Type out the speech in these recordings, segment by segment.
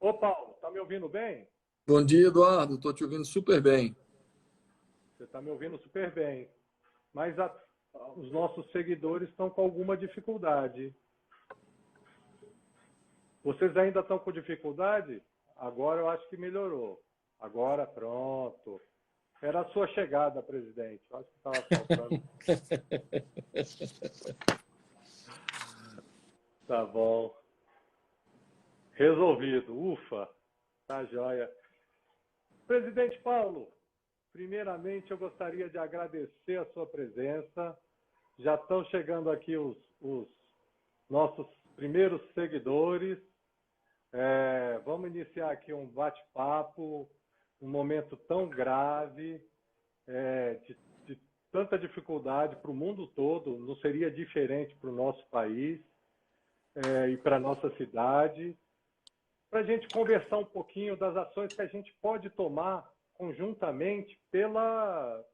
Ô, Paulo, tá me ouvindo bem? Bom dia, Eduardo. Estou te ouvindo super bem. Você está me ouvindo super bem. Mas os nossos seguidores estão com alguma dificuldade. Vocês ainda estão com dificuldade? Agora eu acho que melhorou. Agora, pronto. Era a sua chegada, presidente. Eu acho que estava faltando. Tá bom. Resolvido. Ufa. Tá joia. Presidente Paulo, primeiramente eu gostaria de agradecer a sua presença. Já estão chegando aqui os nossos primeiros seguidores. Vamos iniciar aqui um bate-papo, um momento tão grave, de tanta dificuldade para o mundo todo, não seria diferente para o nosso país e para a nossa cidade, para a gente conversar um pouquinho das ações que a gente pode tomar conjuntamente pela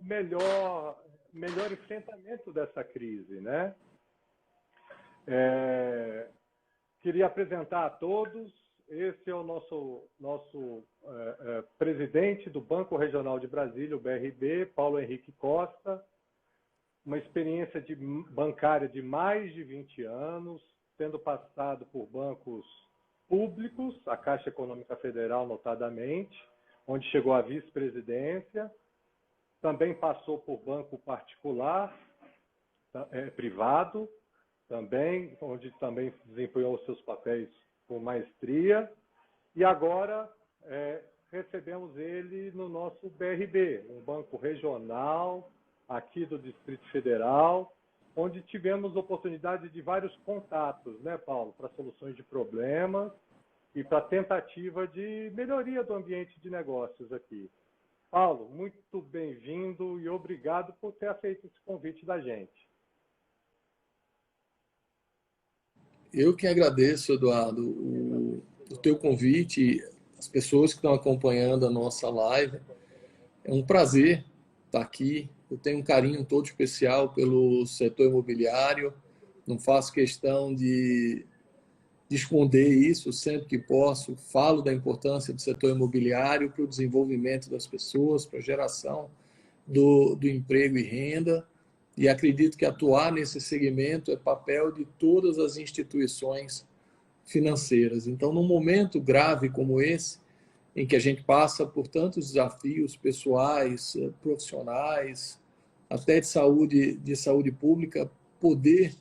melhor enfrentamento dessa crise, né? Queria apresentar a todos. Esse é o nosso presidente do Banco Regional de Brasília, o BRB, Paulo Henrique Costa, uma experiência bancária de mais de 20 anos, tendo passado por bancos públicos, a Caixa Econômica Federal, notadamente, onde chegou à vice-presidência, também passou por banco particular, privado, também, onde também desempenhou os seus papéis com maestria, e agora recebemos ele no nosso BRB, um banco regional aqui do Distrito Federal, onde tivemos oportunidade de vários contatos, né, Paulo, para soluções de problemas e para tentativa de melhoria do ambiente de negócios aqui. Paulo, muito bem-vindo e obrigado por ter aceito esse convite da gente. Eu que agradeço, Eduardo, o teu convite, as pessoas que estão acompanhando a nossa live. É um prazer estar aqui. Eu tenho um carinho todo especial pelo setor imobiliário. Não faço questão de esconder isso sempre que posso. Falo da importância do setor imobiliário para o desenvolvimento das pessoas, para a geração do emprego e renda. E acredito que atuar nesse segmento é papel de todas as instituições financeiras. Então, num momento grave como esse, em que a gente passa por tantos desafios pessoais, profissionais, até de saúde pública, poder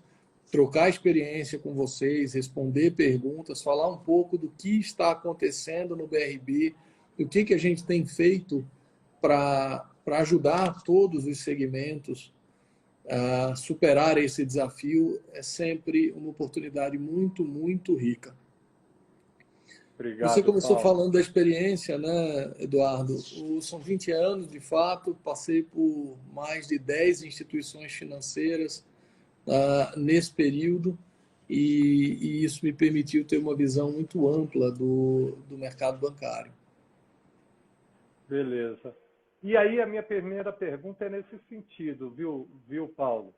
trocar experiência com vocês, responder perguntas, falar um pouco do que está acontecendo no BRB, do que a gente tem feito para ajudar todos os segmentos a superar esse desafio, é sempre uma oportunidade muito, muito rica. Obrigado, Você começou Paulo. falando da experiência, né, Eduardo? São 20 anos, de fato, passei por mais de 10 instituições financeiras nesse período e isso me permitiu ter uma visão muito ampla do mercado bancário. Beleza. E aí a minha primeira pergunta é nesse sentido, viu, Paulo?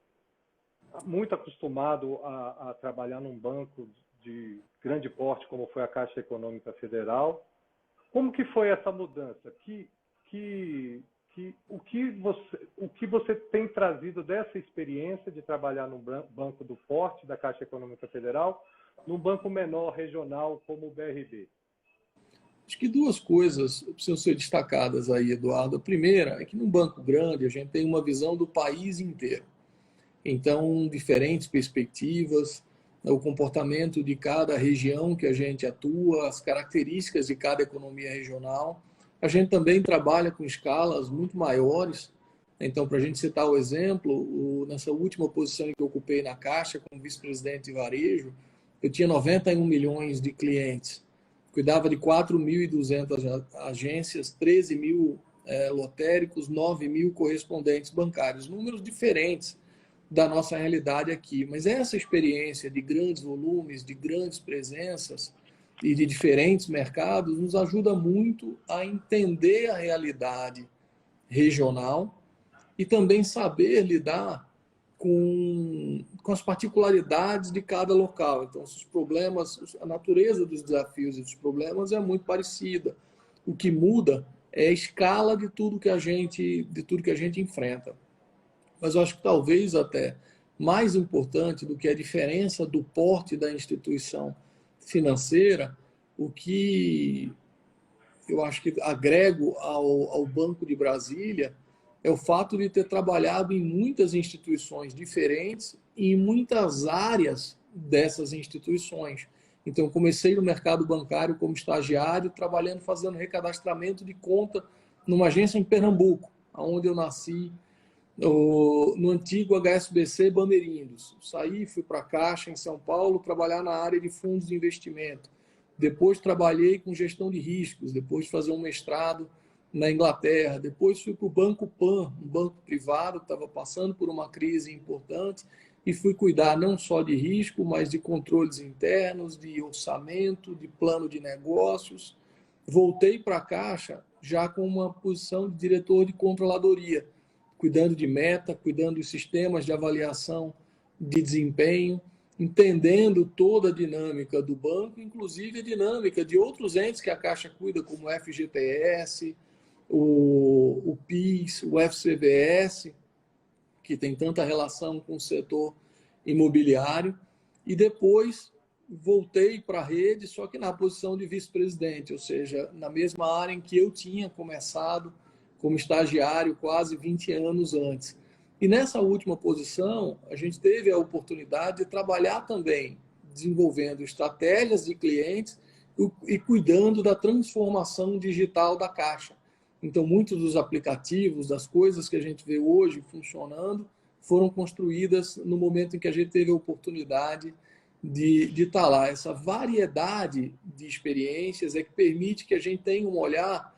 Muito acostumado a trabalhar num banco de grande porte, como foi a Caixa Econômica Federal. Como que foi essa mudança? O que você tem trazido dessa experiência de trabalhar num banco do porte da Caixa Econômica Federal, num banco menor regional como o BRB? Acho que duas coisas precisam ser destacadas aí, Eduardo. A primeira é que num banco grande a gente tem uma visão do país inteiro. Então, diferentes perspectivas, o comportamento de cada região que a gente atua, as características de cada economia regional. A gente também trabalha com escalas muito maiores. Então, para a gente citar o exemplo, nessa última posição que eu ocupei na Caixa como vice-presidente de varejo, eu tinha 91 milhões de clientes. Cuidava de 4.200 agências, 13 mil lotéricos, 9 mil correspondentes bancários. Números diferentes da nossa realidade aqui. Mas essa experiência de grandes volumes, de grandes presenças e de diferentes mercados nos ajuda muito a entender a realidade regional e também saber lidar com as particularidades de cada local. Então, os problemas, a natureza dos desafios e dos problemas é muito parecida. O que muda é a escala de tudo que a gente enfrenta. Mas eu acho que talvez até mais importante do que a diferença do porte da instituição financeira, o que eu acho que agrego ao Banco de Brasília é o fato de ter trabalhado em muitas instituições diferentes e em muitas áreas dessas instituições. Então, comecei no mercado bancário como estagiário, trabalhando, fazendo recadastramento de conta numa agência em Pernambuco, onde eu nasci, no antigo HSBC Bamerindos. Saí, fui para a Caixa em São Paulo, trabalhar na área de fundos de investimento. Depois trabalhei com gestão de riscos, depois de fazer um mestrado na Inglaterra. Depois fui para o Banco Pan, um banco privado, estava passando por uma crise importante, e fui cuidar não só de risco, mas de controles internos, de orçamento, de plano de negócios. Voltei para a Caixa já com uma posição de diretor de controladoria, cuidando de meta, cuidando dos sistemas de avaliação de desempenho, entendendo toda a dinâmica do banco, inclusive a dinâmica de outros entes que a Caixa cuida, como o FGTS, o PIS, o FCBS, que tem tanta relação com o setor imobiliário. E depois voltei para a rede, só que na posição de vice-presidente, ou seja, na mesma área em que eu tinha começado como estagiário quase 20 anos antes. E nessa última posição, a gente teve a oportunidade de trabalhar também, desenvolvendo estratégias de clientes e cuidando da transformação digital da Caixa. Então, muitos dos aplicativos, das coisas que a gente vê hoje funcionando, foram construídas no momento em que a gente teve a oportunidade de estar lá. Essa variedade de experiências é que permite que a gente tenha um olhar,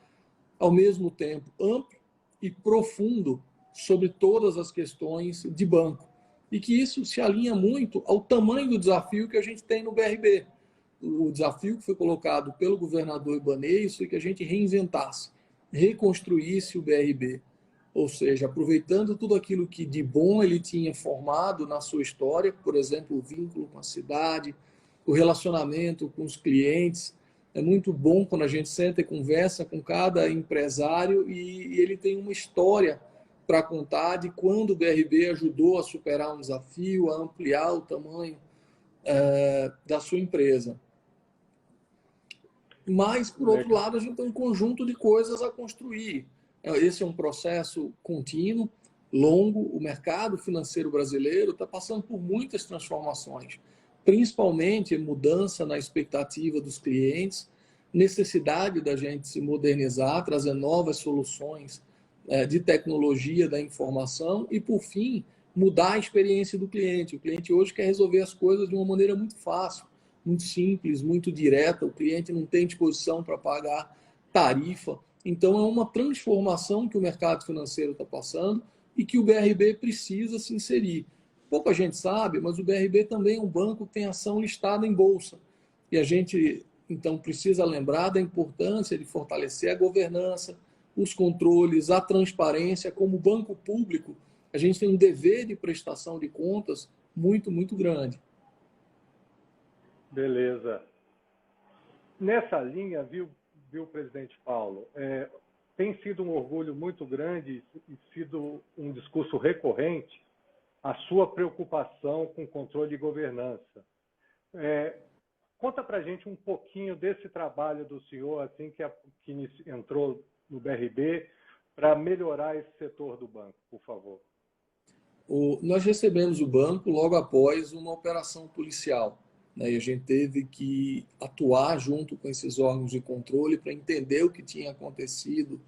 ao mesmo tempo, amplo e profundo sobre todas as questões de banco. E que isso se alinha muito ao tamanho do desafio que a gente tem no BRB. O desafio que foi colocado pelo governador Ibanez foi que a gente reinventasse, reconstruísse o BRB. Ou seja, aproveitando tudo aquilo que de bom ele tinha formado na sua história, por exemplo, o vínculo com a cidade, o relacionamento com os clientes. É muito bom quando a gente senta e conversa com cada empresário e ele tem uma história para contar de quando o BRB ajudou a superar um desafio, a ampliar o tamanho da sua empresa. Mas, por outro lado, a gente tem um conjunto de coisas a construir. Esse é um processo contínuo, longo. O mercado financeiro brasileiro está passando por muitas transformações, principalmente mudança na expectativa dos clientes, necessidade da gente se modernizar, trazer novas soluções de tecnologia da informação e, por fim, mudar a experiência do cliente. O cliente hoje quer resolver as coisas de uma maneira muito fácil, muito simples, muito direta. O cliente não tem disposição para pagar tarifa. Então, é uma transformação que o mercado financeiro está passando e que o BRB precisa se inserir. Pouca gente sabe, mas o BRB também é um banco que tem ação listada em bolsa. E a gente, então, precisa lembrar da importância de fortalecer a governança, os controles, a transparência. Como banco público, a gente tem um dever de prestação de contas muito, muito grande. Beleza. Nessa linha, viu, presidente Paulo, tem sido um orgulho muito grande e sido um discurso recorrente a sua preocupação com controle e governança. Conta para a gente um pouquinho desse trabalho do senhor, assim que entrou no BRB, para melhorar esse setor do banco, por favor. Nós recebemos o banco logo após uma operação policial, né? E a gente teve que atuar junto com esses órgãos de controle para entender o que tinha acontecido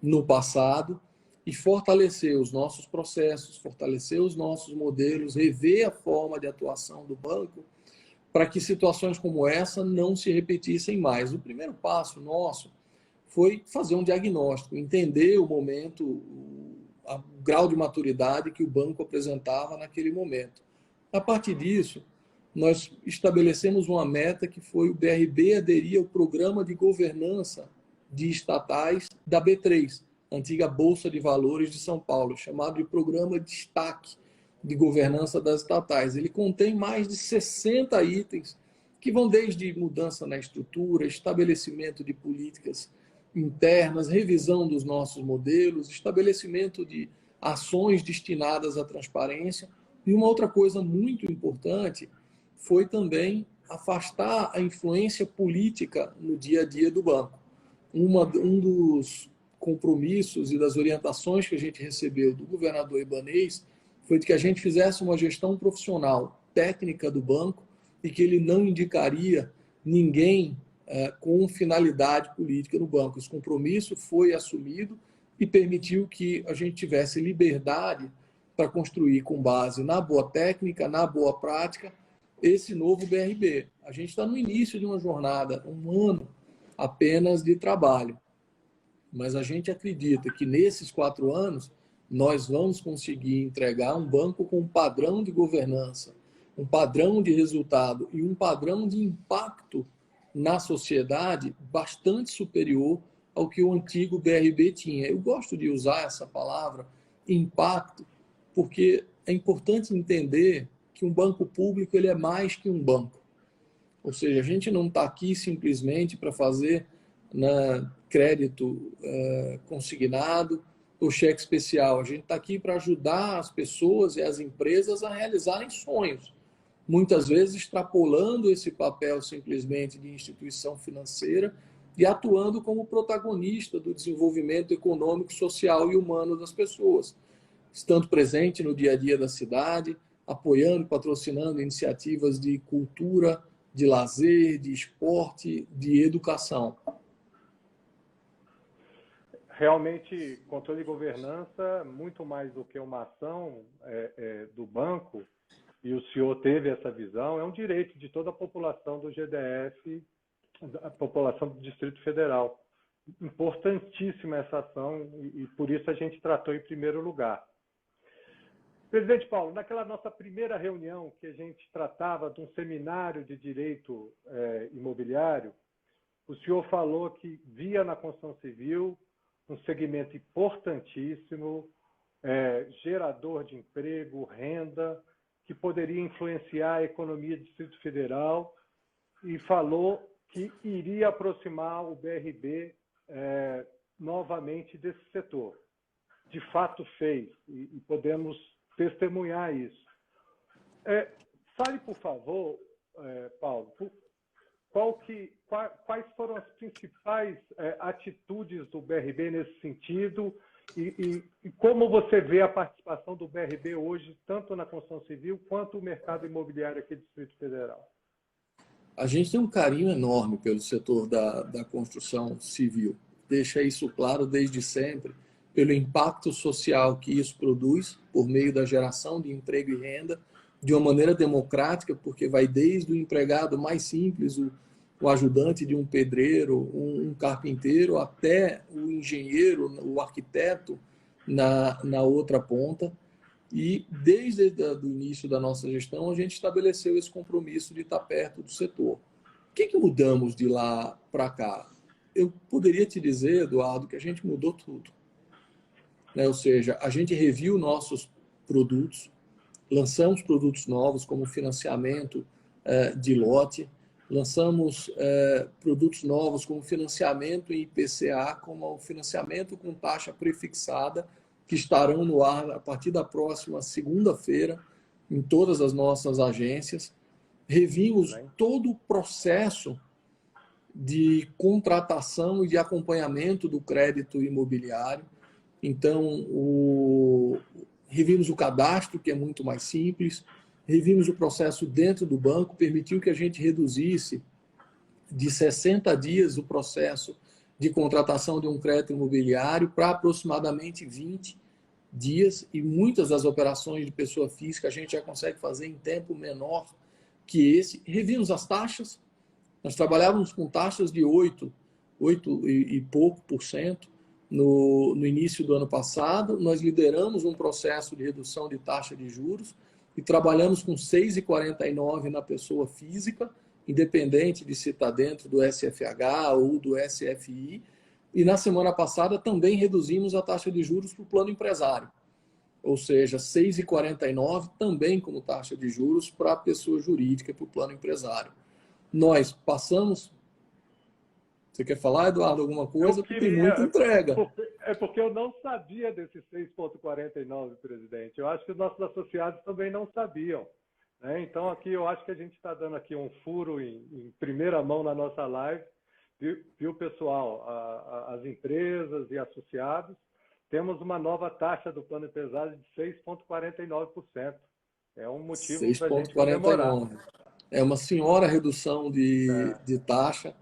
no passado e fortalecer os nossos processos, fortalecer os nossos modelos, rever a forma de atuação do banco para que situações como essa não se repetissem mais. O primeiro passo nosso foi fazer um diagnóstico, entender o momento, o grau de maturidade que o banco apresentava naquele momento. A partir disso, nós estabelecemos uma meta que foi o BRB aderir ao programa de governança de estatais da B3, antiga Bolsa de Valores de São Paulo, chamado de Programa Destaque, de governança das estatais. Ele contém mais de 60 itens que vão desde mudança na estrutura, estabelecimento de políticas internas, revisão dos nossos modelos, estabelecimento de ações destinadas à transparência. E uma outra coisa muito importante foi também afastar a influência política no dia a dia do banco. Um dos compromissos e das orientações que a gente recebeu do governador Ibanez foi de que a gente fizesse uma gestão profissional, técnica do banco, e que ele não indicaria ninguém com finalidade política no banco. Esse compromisso foi assumido e permitiu que a gente tivesse liberdade para construir, com base na boa técnica, na boa prática, esse novo BRB. A gente está no início de uma jornada, um ano apenas de trabalho, mas a gente acredita que nesses 4 anos nós vamos conseguir entregar um banco com um padrão de governança, um padrão de resultado e um padrão de impacto na sociedade bastante superior ao que o antigo BRB tinha. Eu gosto de usar essa palavra, impacto, porque é importante entender que um banco público ele é mais que um banco. Ou seja, a gente não está aqui simplesmente para fazer crédito consignado ou cheque especial. A gente está aqui para ajudar as pessoas e as empresas a realizarem sonhos, muitas vezes extrapolando esse papel simplesmente de instituição financeira e atuando como protagonista do desenvolvimento econômico, social e humano das pessoas, estando presente no dia a dia da cidade, apoiando e patrocinando iniciativas de cultura, de lazer, de esporte, de educação. Realmente, controle e governança, muito mais do que uma ação do banco, e o senhor teve essa visão, é um direito de toda a população do GDF, a população do Distrito Federal. Importantíssima essa ação e por isso a gente tratou em primeiro lugar. Presidente Paulo, naquela nossa primeira reunião que a gente tratava de um seminário de direito imobiliário, o senhor falou que via na construção civil um segmento importantíssimo, gerador de emprego, renda, que poderia influenciar a economia do Distrito Federal e falou que iria aproximar o BRB novamente desse setor. De fato fez, e podemos testemunhar isso. Fale, por favor, Paulo, quais foram as principais atitudes do BRB nesse sentido e como você vê a participação do BRB hoje, tanto na construção civil quanto no mercado imobiliário aqui do Distrito Federal? A gente tem um carinho enorme pelo setor da construção civil. Deixa isso claro desde sempre, pelo impacto social que isso produz por meio da geração de emprego e renda, de uma maneira democrática, porque vai desde o empregado mais simples, o ajudante de um pedreiro, um carpinteiro, até o engenheiro, o arquiteto na outra ponta. E desde o início da nossa gestão, a gente estabeleceu esse compromisso de estar perto do setor. O que mudamos de lá para cá? Eu poderia te dizer, Eduardo, que a gente mudou tudo. Ou seja, a gente reviu nossos produtos, lançamos produtos novos, como financiamento de lote, lançamos produtos novos como financiamento em IPCA, como o financiamento com taxa prefixada, que estarão no ar a partir da próxima segunda-feira em todas as nossas agências. Revimos todo o processo de contratação e de acompanhamento do crédito imobiliário. Então, revimos o cadastro, que é muito mais simples, revimos o processo dentro do banco, permitiu que a gente reduzisse de 60 dias o processo de contratação de um crédito imobiliário para aproximadamente 20 dias, e muitas das operações de pessoa física a gente já consegue fazer em tempo menor que esse. Revimos as taxas, nós trabalhávamos com taxas de 8 e pouco por cento no início do ano passado, nós lideramos um processo de redução de taxa de juros e trabalhamos com 6,49 na pessoa física, independente de se está dentro do SFH ou do SFI. E na semana passada também reduzimos a taxa de juros para o plano empresário. ou seja, 6,49 também como taxa de juros para a pessoa jurídica, para o plano empresário. Nós passamos... Você quer falar, Eduardo, alguma coisa? Porque tem muita entrega. É porque eu não sabia desse 6,49, presidente. Eu acho que os nossos associados também não sabiam. Né? Então, aqui eu acho que a gente está dando aqui um furo em primeira mão na nossa live. Viu, pessoal? As empresas e associados, temos uma nova taxa do plano empresário de 6,49%. É um motivo para a gente comemorar. É uma senhora redução de taxa.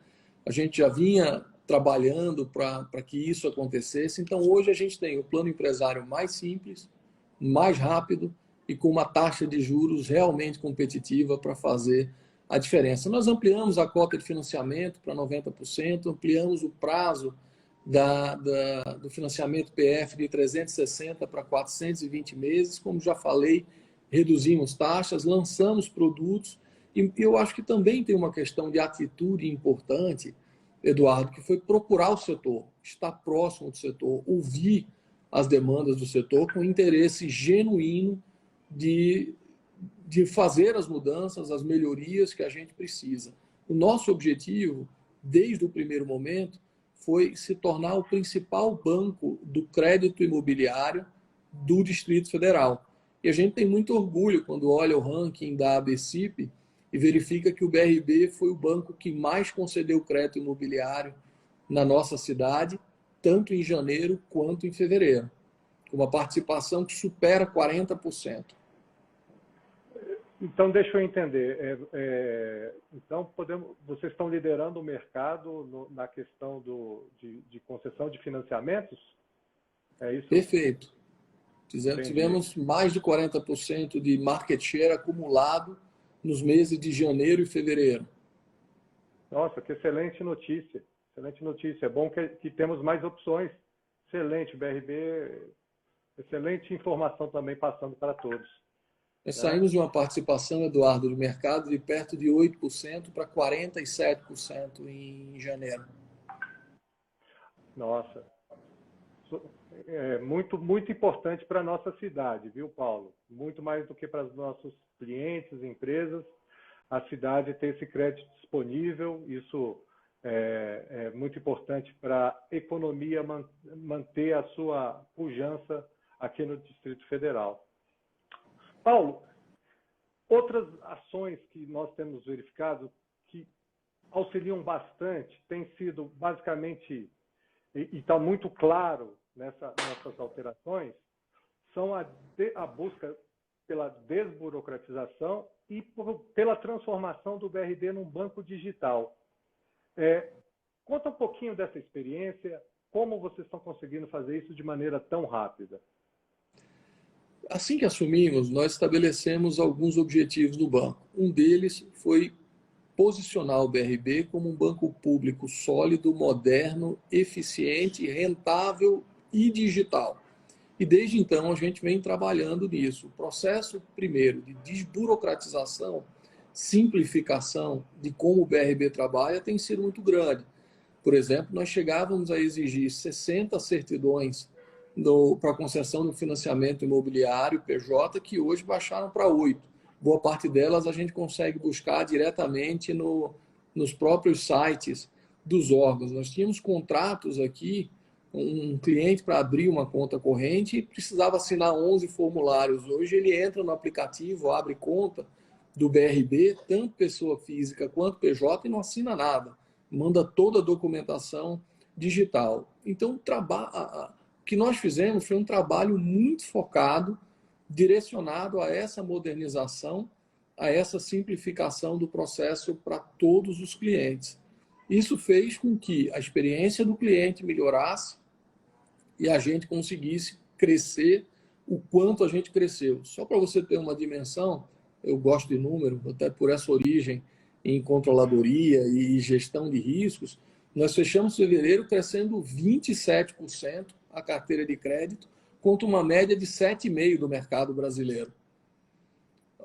A gente já vinha trabalhando para que isso acontecesse. Então, hoje a gente tem o plano empresário mais simples, mais rápido e com uma taxa de juros realmente competitiva para fazer a diferença. Nós ampliamos a cota de financiamento para 90%, ampliamos o prazo do financiamento PF de 360 para 420 meses. Como já falei, reduzimos taxas, lançamos produtos. E eu acho que também tem uma questão de atitude importante, Eduardo, que foi procurar o setor, estar próximo do setor, ouvir as demandas do setor com interesse genuíno de fazer as mudanças, as melhorias que a gente precisa. O nosso objetivo, desde o primeiro momento, foi se tornar o principal banco do crédito imobiliário do Distrito Federal. E a gente tem muito orgulho quando olha o ranking da ABCIP e verifica que o BRB foi o banco que mais concedeu crédito imobiliário na nossa cidade, tanto em janeiro quanto em fevereiro, com uma participação que supera 40%. Então, deixa eu entender. Então, vocês estão liderando o mercado na questão de concessão de financiamentos? É isso? Perfeito. Tivemos mais de 40% de market share acumulado nos meses de janeiro e fevereiro. Nossa, que excelente notícia. Excelente notícia. É bom que temos mais opções. Excelente, BRB. Excelente informação também passando para todos. Nós saímos de uma participação, Eduardo, do mercado de perto de 8% para 47% em janeiro. Nossa. É muito, muito importante para a nossa cidade, viu, Paulo? Muito mais do que para os nossos clientes, empresas, a cidade ter esse crédito disponível. Isso é muito importante para a economia manter a sua pujança aqui no Distrito Federal. Paulo, outras ações que nós temos verificado que auxiliam bastante, tem sido basicamente, e está muito claro nessas alterações, são a busca pela desburocratização e pela transformação do BRB num banco digital. Conta um pouquinho dessa experiência, como vocês estão conseguindo fazer isso de maneira tão rápida? Assim que assumimos, nós estabelecemos alguns objetivos no banco. Um deles foi posicionar o BRB como um banco público sólido, moderno, eficiente, rentável e digital. E desde então a gente vem trabalhando nisso. O processo, primeiro, de desburocratização, simplificação de como o BRB trabalha tem sido muito grande. Por exemplo, nós chegávamos a exigir 60 certidões para a concessão do financiamento imobiliário PJ, que hoje baixaram para 8. Boa parte delas a gente consegue buscar diretamente nos próprios sites dos órgãos. Nós tínhamos contratos aqui, um cliente para abrir uma conta corrente precisava assinar 11 formulários. Hoje ele entra no aplicativo, abre conta do BRB, tanto pessoa física quanto PJ, e não assina nada. Manda toda a documentação digital. Então, o que nós fizemos foi um trabalho muito focado, direcionado a essa modernização, a essa simplificação do processo para todos os clientes. Isso fez com que a experiência do cliente melhorasse e a gente conseguisse crescer o quanto a gente cresceu. Só para você ter uma dimensão, eu gosto de número, até por essa origem em controladoria e gestão de riscos, nós fechamos fevereiro crescendo 27% a carteira de crédito, contra uma média de 7,5% do mercado brasileiro.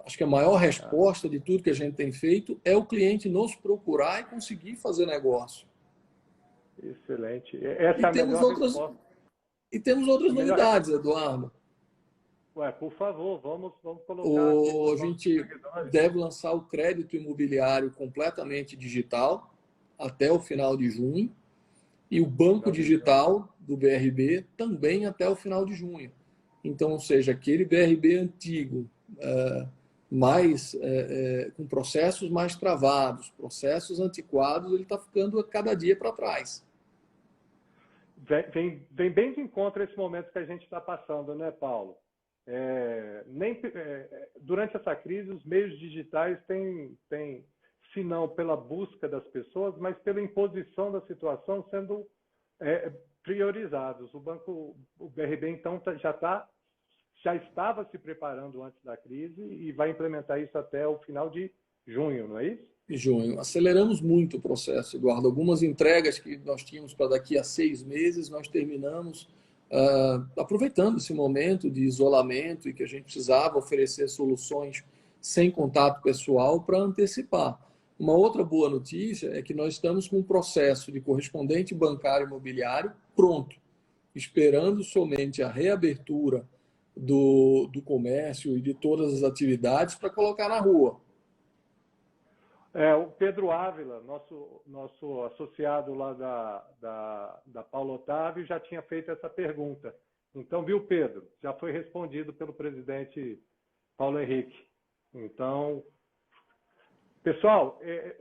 Acho que a maior resposta de tudo que a gente tem feito é o cliente nos procurar e conseguir fazer negócio. Excelente. Essa é a melhor resposta. E temos outras novidades, Eduardo. Por favor, vamos colocar aqui. A gente deve lançar o crédito imobiliário completamente digital até o final de junho e o banco digital do BRB também até o final de junho. Então, ou seja, aquele BRB antigo, com processos mais travados, processos antiquados, ele está ficando a cada dia para trás. Vem bem de encontro a esse momento que a gente está passando, né, Paulo? Durante essa crise, os meios digitais têm, se não pela busca das pessoas, mas pela imposição da situação sendo priorizados. O BRB, então, já estava se preparando antes da crise e vai implementar isso até o final de junho, não é isso? De junho. Aceleramos muito o processo, Eduardo. Algumas entregas que nós tínhamos para daqui a 6 meses, nós terminamos aproveitando esse momento de isolamento e que a gente precisava oferecer soluções sem contato pessoal para antecipar. Uma outra boa notícia é que nós estamos com um processo de correspondente bancário imobiliário pronto, esperando somente a reabertura do comércio e de todas as atividades para colocar na rua. O Pedro Ávila, nosso associado lá da Paulo Otávio, já tinha feito essa pergunta. Então, viu, Pedro? Já foi respondido pelo presidente Paulo Henrique. Então, pessoal,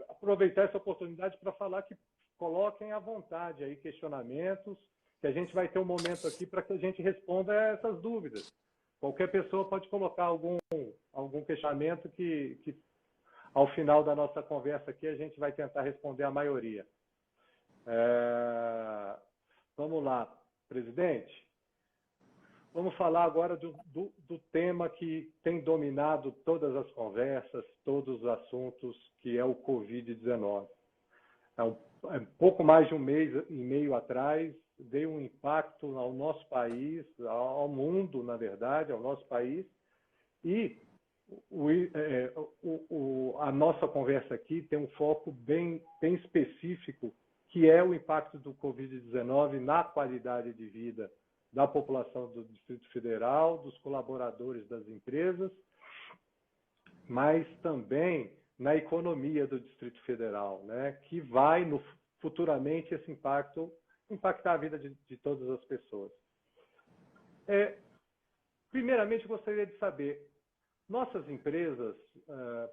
aproveitar essa oportunidade para falar que coloquem à vontade aí questionamentos, que a gente vai ter um momento aqui para que a gente responda a essas dúvidas. Qualquer pessoa pode colocar algum questionamento que ao final da nossa conversa aqui, a gente vai tentar responder a maioria. Vamos lá, presidente. Vamos falar agora do tema que tem dominado todas as conversas, todos os assuntos, que é o Covid-19. Pouco mais de um mês e meio atrás, deu um impacto ao nosso país, ao mundo, na verdade, ao nosso país, e a nossa conversa aqui tem um foco bem específico, que é o impacto do Covid-19 na qualidade de vida da população do Distrito Federal, dos colaboradores das empresas, mas também na economia do Distrito Federal, né, que vai, futuramente, esse impacto impactar a vida de todas as pessoas. Primeiramente, gostaria de saber, nossas empresas,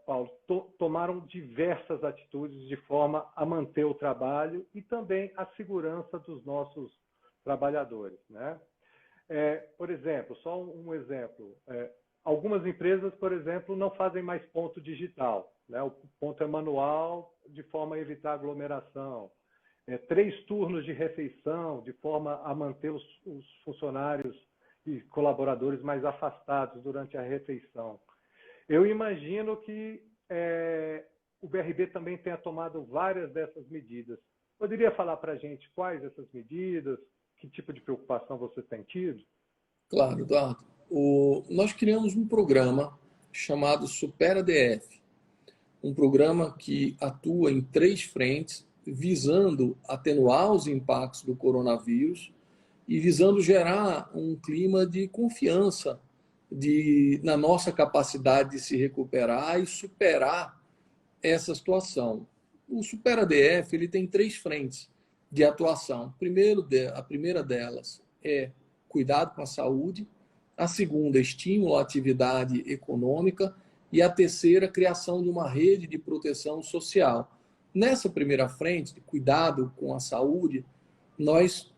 Paulo, tomaram diversas atitudes de forma a manter o trabalho e também a segurança dos nossos trabalhadores, né? Por exemplo, só um exemplo, algumas empresas, por exemplo, não fazem mais ponto digital, né? O ponto é manual, de forma a evitar aglomeração. 3 turnos de refeição, de forma a manter os funcionários e colaboradores mais afastados durante a refeição. Eu imagino que o BRB também tenha tomado várias dessas medidas. Poderia falar para a gente quais essas medidas, que tipo de preocupação você tem tido? Claro, Eduardo. Nós criamos um programa chamado Supera DF, um programa que atua em 3 frentes, visando atenuar os impactos do coronavírus e visando gerar um clima de confiança na nossa capacidade de se recuperar e superar essa situação. O Supera DF ele tem 3 frentes de atuação. A primeira delas é cuidado com a saúde, a segunda, estímulo à atividade econômica e a terceira, criação de uma rede de proteção social. Nessa primeira frente, de cuidado com a saúde, nós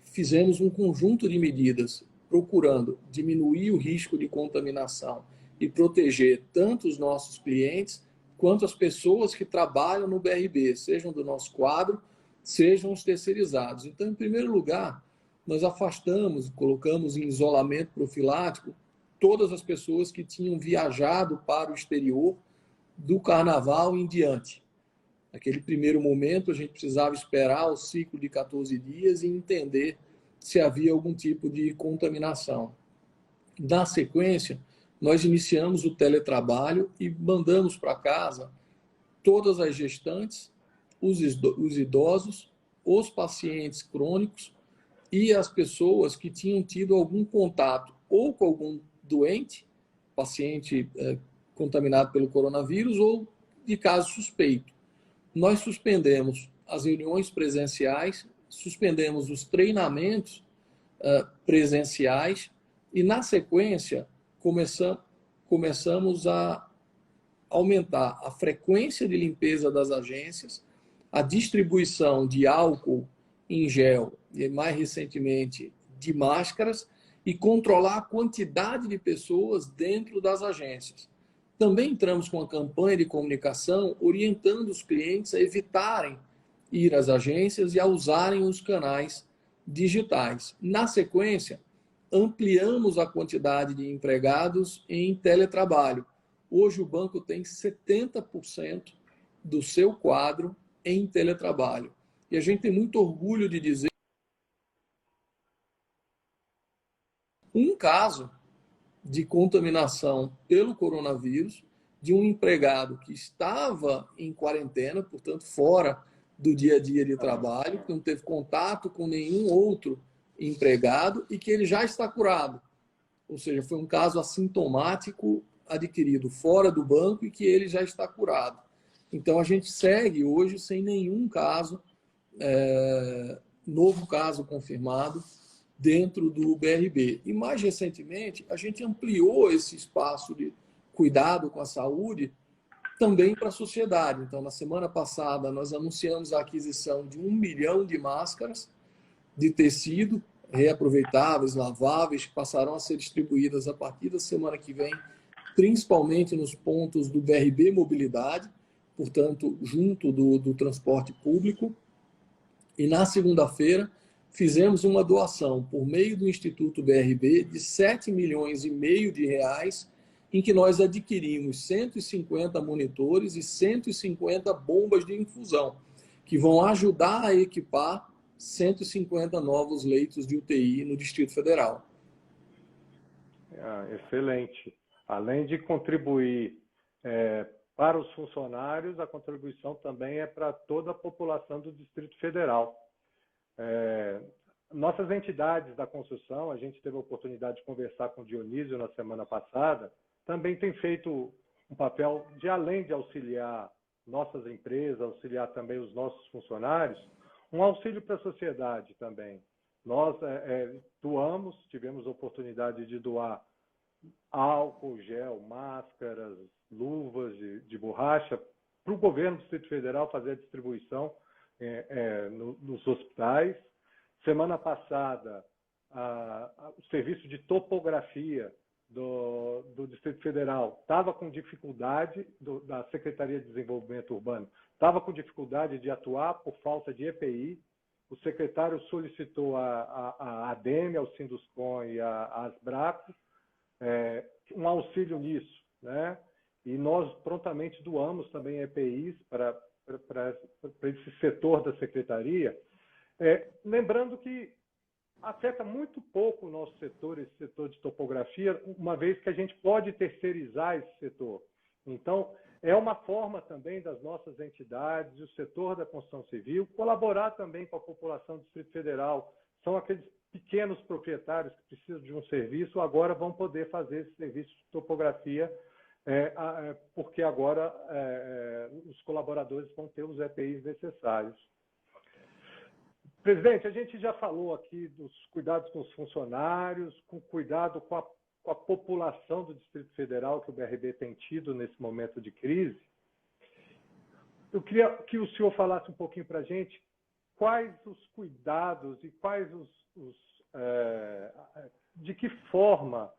fizemos um conjunto de medidas procurando diminuir o risco de contaminação e proteger tanto os nossos clientes quanto as pessoas que trabalham no BRB, sejam do nosso quadro, sejam os terceirizados. Então, em primeiro lugar, nós afastamos, colocamos em isolamento profilático todas as pessoas que tinham viajado para o exterior do carnaval em diante. Naquele primeiro momento, a gente precisava esperar o ciclo de 14 dias e entender se havia algum tipo de contaminação. Na sequência, nós iniciamos o teletrabalho e mandamos para casa todas as gestantes, os idosos, os pacientes crônicos e as pessoas que tinham tido algum contato ou com algum doente, paciente contaminado pelo coronavírus ou de caso suspeito. Nós suspendemos as reuniões presenciais, suspendemos os treinamentos presenciais e, na sequência, começamos a aumentar a frequência de limpeza das agências, a distribuição de álcool em gel e, mais recentemente, de máscaras e controlar a quantidade de pessoas dentro das agências. Também entramos com uma campanha de comunicação orientando os clientes a evitarem ir às agências e a usarem os canais digitais. Na sequência, ampliamos a quantidade de empregados em teletrabalho. Hoje o banco tem 70% do seu quadro em teletrabalho. E a gente tem muito orgulho de dizer um caso de contaminação pelo coronavírus de um empregado que estava em quarentena, portanto, fora do dia a dia de trabalho, que não teve contato com nenhum outro empregado e que ele já está curado. Ou seja, foi um caso assintomático adquirido fora do banco e que ele já está curado. Então, a gente segue hoje sem nenhum caso, novo caso confirmado dentro do BRB. E, mais recentemente, a gente ampliou esse espaço de cuidado com a saúde também para a sociedade. Então, na semana passada, nós anunciamos a aquisição de 1 milhão de máscaras de tecido, reaproveitáveis, laváveis, que passarão a ser distribuídas a partir da semana que vem, principalmente nos pontos do BRB Mobilidade, portanto, junto do transporte público. E na segunda-feira, fizemos uma doação por meio do Instituto BRB de 7,5 milhões de reais, em que nós adquirimos 150 monitores e 150 bombas de infusão, que vão ajudar a equipar 150 novos leitos de UTI no Distrito Federal. Excelente. Além de contribuir para os funcionários, a contribuição também é para toda a população do Distrito Federal. Nossas entidades da construção, a gente teve a oportunidade de conversar com o Dionísio na semana passada, também tem feito um papel de, além de auxiliar nossas empresas, auxiliar também os nossos funcionários, um auxílio para a sociedade também. Nós doamos, tivemos a oportunidade de doar álcool, gel, máscaras, luvas de borracha para o governo do Distrito Federal fazer a distribuição nos hospitais. Semana passada, o serviço de topografia do Distrito Federal estava com dificuldade, da Secretaria de Desenvolvimento Urbano, estava com dificuldade de atuar por falta de EPI. O secretário solicitou a ADEME, ao Sinduscom e a Asbraco um auxílio nisso, né? E nós prontamente doamos também EPIs para esse setor da secretaria, lembrando que afeta muito pouco o nosso setor, esse setor de topografia, uma vez que a gente pode terceirizar esse setor. Então, é uma forma também das nossas entidades, do setor da construção civil, colaborar também com a população do Distrito Federal. São aqueles pequenos proprietários que precisam de um serviço, agora vão poder fazer esse serviço de topografia, porque agora os colaboradores vão ter os EPIs necessários. Presidente, a gente já falou aqui dos cuidados com os funcionários, com cuidado com a população do Distrito Federal que o BRB tem tido nesse momento de crise. Eu queria que o senhor falasse um pouquinho para a gente quais os cuidados e quais de que forma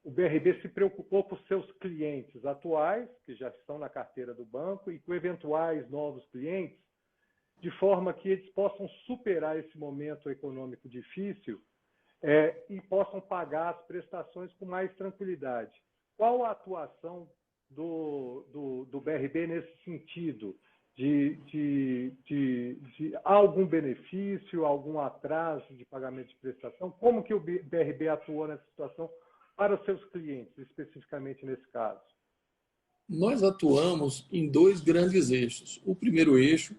o BRB se preocupou com os seus clientes atuais, que já estão na carteira do banco, e com eventuais novos clientes, de forma que eles possam superar esse momento econômico difícil e possam pagar as prestações com mais tranquilidade. Qual a atuação do BRB nesse sentido? Há algum benefício, algum atraso de pagamento de prestação? Como que o BRB atuou nessa situação para os seus clientes, especificamente nesse caso? Nós atuamos em 2 grandes eixos. O primeiro eixo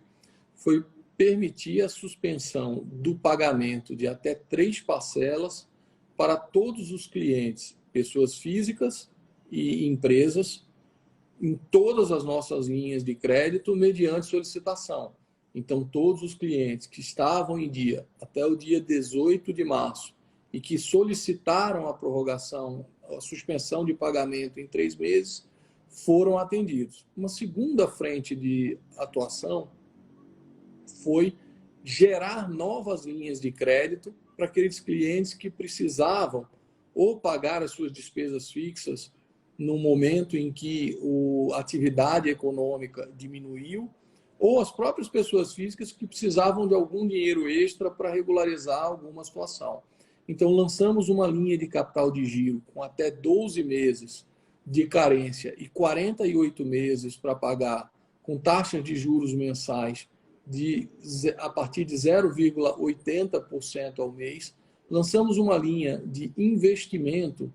foi permitir a suspensão do pagamento de até 3 parcelas para todos os clientes pessoas físicas e empresas, em todas as nossas linhas de crédito, mediante solicitação. Então, todos os clientes que estavam em dia até o dia 18 de março e que solicitaram a prorrogação, a suspensão de pagamento em 3 meses, foram atendidos. Uma segunda frente de atuação foi gerar novas linhas de crédito para aqueles clientes que precisavam ou pagar as suas despesas fixas no momento em que a atividade econômica diminuiu, ou as próprias pessoas físicas que precisavam de algum dinheiro extra para regularizar alguma situação. Então, lançamos uma linha de capital de giro com até 12 meses de carência e 48 meses para pagar, com taxas de juros mensais a partir de 0,80% ao mês. Lançamos uma linha de investimento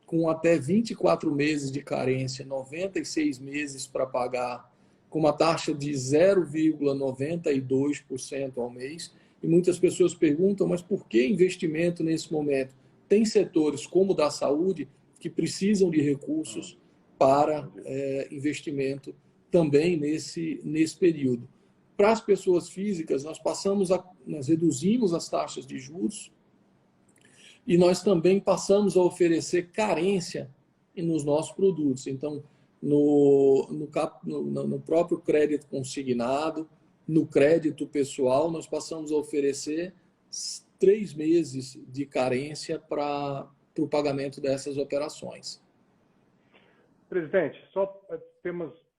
com até 24 meses de carência, 96 meses para pagar, com uma taxa de 0,92% ao mês. E muitas pessoas perguntam, mas por que investimento nesse momento? Tem setores como o da saúde que precisam de recursos para investimento também nesse período. Para as pessoas físicas, nós reduzimos as taxas de juros e nós também passamos a oferecer carência nos nossos produtos. Então, no próprio crédito consignado, no crédito pessoal, nós passamos a oferecer 3 meses de carência para o pagamento dessas operações. Presidente,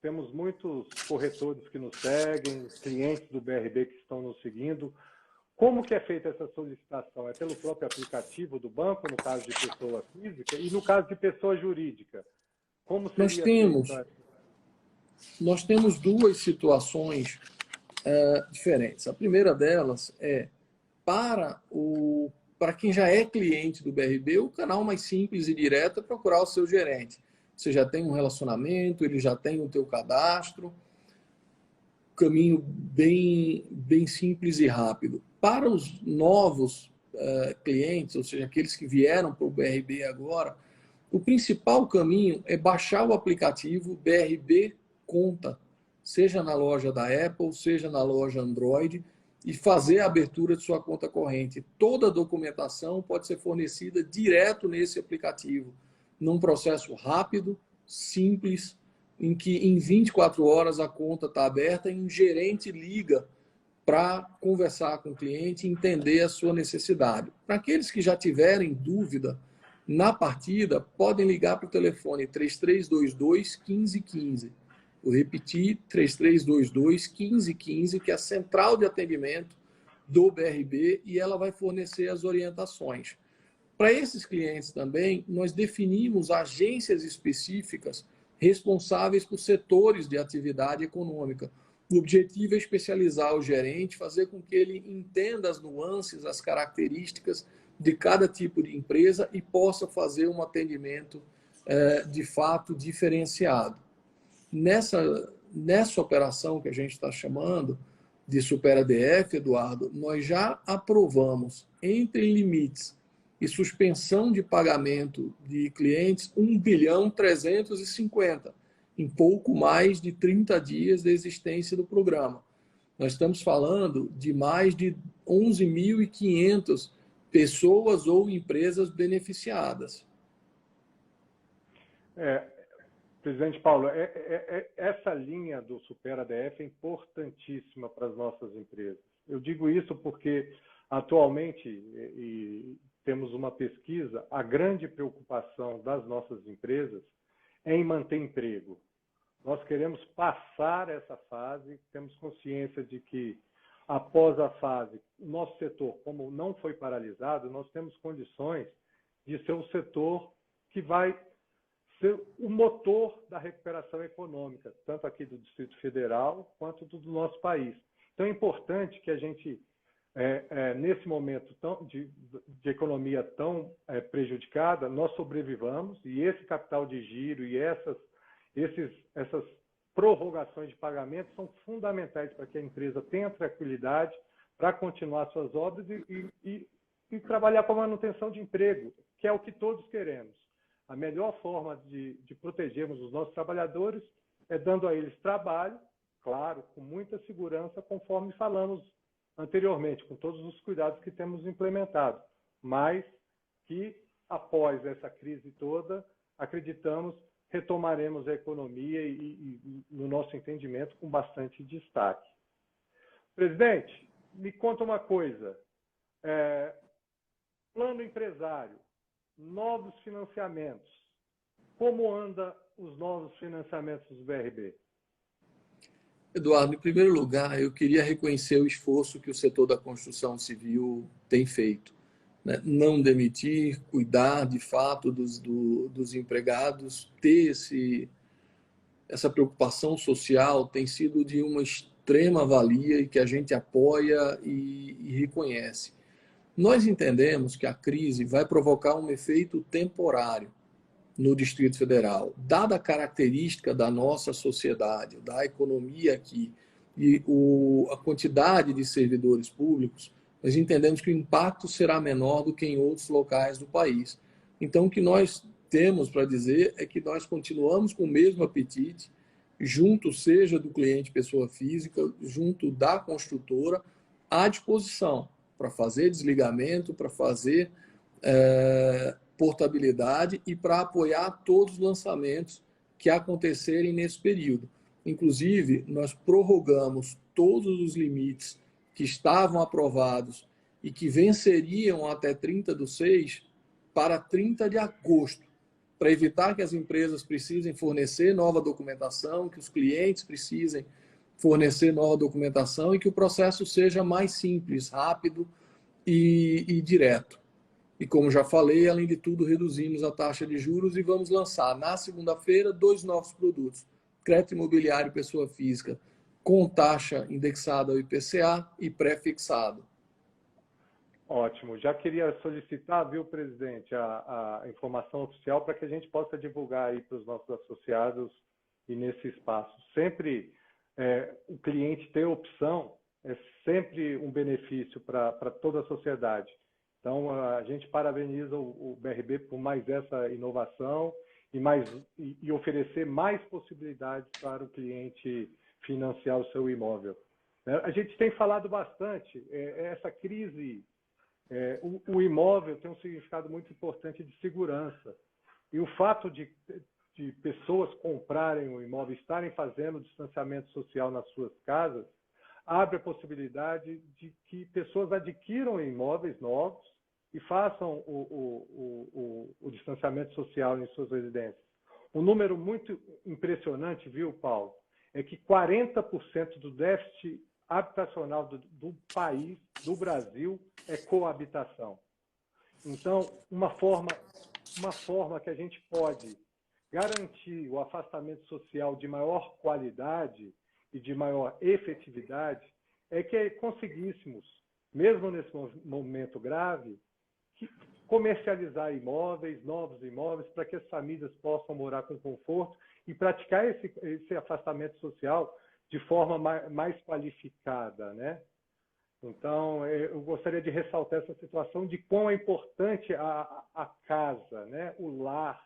temos muitos corretores que nos seguem, clientes do BRB que estão nos seguindo. Como que é feita essa solicitação? É pelo próprio aplicativo do banco, no caso de pessoa física, e no caso de pessoa jurídica? Como seria nós temos 2 situações diferentes. A primeira delas é para quem já é cliente do BRB, o canal mais simples e direto é procurar o seu gerente. Você já tem um relacionamento, ele já tem o teu cadastro, caminho bem simples e rápido. Para os novos clientes, ou seja, aqueles que vieram para o BRB agora, o principal caminho é baixar o aplicativo BRB Conta, seja na loja da Apple, seja na loja Android, e fazer a abertura de sua conta corrente. Toda a documentação pode ser fornecida direto nesse aplicativo, num processo rápido, simples, em que em 24 horas a conta está aberta e um gerente liga para conversar com o cliente e entender a sua necessidade. Para aqueles que já tiverem dúvida na partida, podem ligar para o telefone 3322-1515. Vou repetir, 3322-1515, que é a central de atendimento do BRB, e ela vai fornecer as orientações. Para esses clientes também, nós definimos agências específicas responsáveis por setores de atividade econômica. O objetivo é especializar o gerente, fazer com que ele entenda as nuances, as características de cada tipo de empresa e possa fazer um atendimento de fato diferenciado. Nessa operação que a gente está chamando de Super ADF, Eduardo, nós já aprovamos, entre limites e suspensão de pagamento de clientes, 1.350 bilhão, em pouco mais de 30 dias da existência do programa. Nós estamos falando de mais de 11.500 pessoas ou empresas beneficiadas. Presidente Paulo, essa linha do Super ADF é importantíssima para as nossas empresas. Eu digo isso porque, atualmente, temos uma pesquisa, a grande preocupação das nossas empresas é em manter emprego. Nós queremos passar essa fase, temos consciência de que, após a fase, o nosso setor, como não foi paralisado, nós temos condições de ser um setor que vai ser o motor da recuperação econômica, tanto aqui do Distrito Federal quanto do nosso país. Então, é importante que a gente, nesse momento de economia tão prejudicada, nós sobrevivamos, e esse capital de giro e essas prorrogações de pagamento são fundamentais para que a empresa tenha tranquilidade para continuar suas obras e trabalhar para a manutenção de emprego, que é o que todos queremos. A melhor forma de protegermos os nossos trabalhadores é dando a eles trabalho, claro, com muita segurança, conforme falamos anteriormente, com todos os cuidados que temos implementado, mas que, após essa crise toda, acreditamos, retomaremos a economia e no nosso entendimento, com bastante destaque. Presidente, me conta uma coisa. Plano empresário, novos financiamentos. Como anda os novos financiamentos do BRB? Eduardo, em primeiro lugar, eu queria reconhecer o esforço que o setor da construção civil tem feito, né? Não demitir, cuidar de fato dos empregados, ter essa preocupação social tem sido de uma extrema valia e que a gente apoia e reconhece. Nós entendemos que a crise vai provocar um efeito temporário no Distrito Federal. Dada a característica da nossa sociedade, da economia aqui e a quantidade de servidores públicos, nós entendemos que o impacto será menor do que em outros locais do país. Então, o que nós temos para dizer é que nós continuamos com o mesmo apetite, junto seja do cliente pessoa física, junto da construtora, à disposição para fazer desligamento, para fazer portabilidade e para apoiar todos os lançamentos que acontecerem nesse período. Inclusive, nós prorrogamos todos os limites que estavam aprovados e que venceriam até 30/6 para 30 de agosto, para evitar que as empresas precisem fornecer nova documentação, que os clientes precisem fornecer nova documentação e que o processo seja mais simples, rápido e direto. E como já falei, além de tudo, reduzimos a taxa de juros e vamos lançar na segunda-feira 2 novos produtos. Crédito imobiliário pessoa física com taxa indexada ao IPCA e pré-fixado. Ótimo. Já queria solicitar, viu, presidente, a informação oficial para que a gente possa divulgar aí para os nossos associados e nesse espaço. Sempre o cliente ter opção é sempre um benefício para toda a sociedade. Então, a gente parabeniza o BRB por mais essa inovação e oferecer mais possibilidades para o cliente financiar o seu imóvel. A gente tem falado bastante, essa crise, o imóvel tem um significado muito importante de segurança. E o fato de pessoas comprarem o imóvel, estarem fazendo distanciamento social nas suas casas, abre a possibilidade de que pessoas adquiram imóveis novos e façam o distanciamento social em suas residências. Um número muito impressionante, viu, Paulo, é que 40% do déficit habitacional do país, do Brasil, é coabitação. Então, uma forma que a gente pode garantir o afastamento social de maior qualidade e de maior efetividade é que conseguíssemos, mesmo nesse momento grave, comercializar imóveis, novos imóveis, para que as famílias possam morar com conforto e praticar esse afastamento social de forma mais qualificada, né? Então, eu gostaria de ressaltar essa situação de quão é importante a casa, né? O lar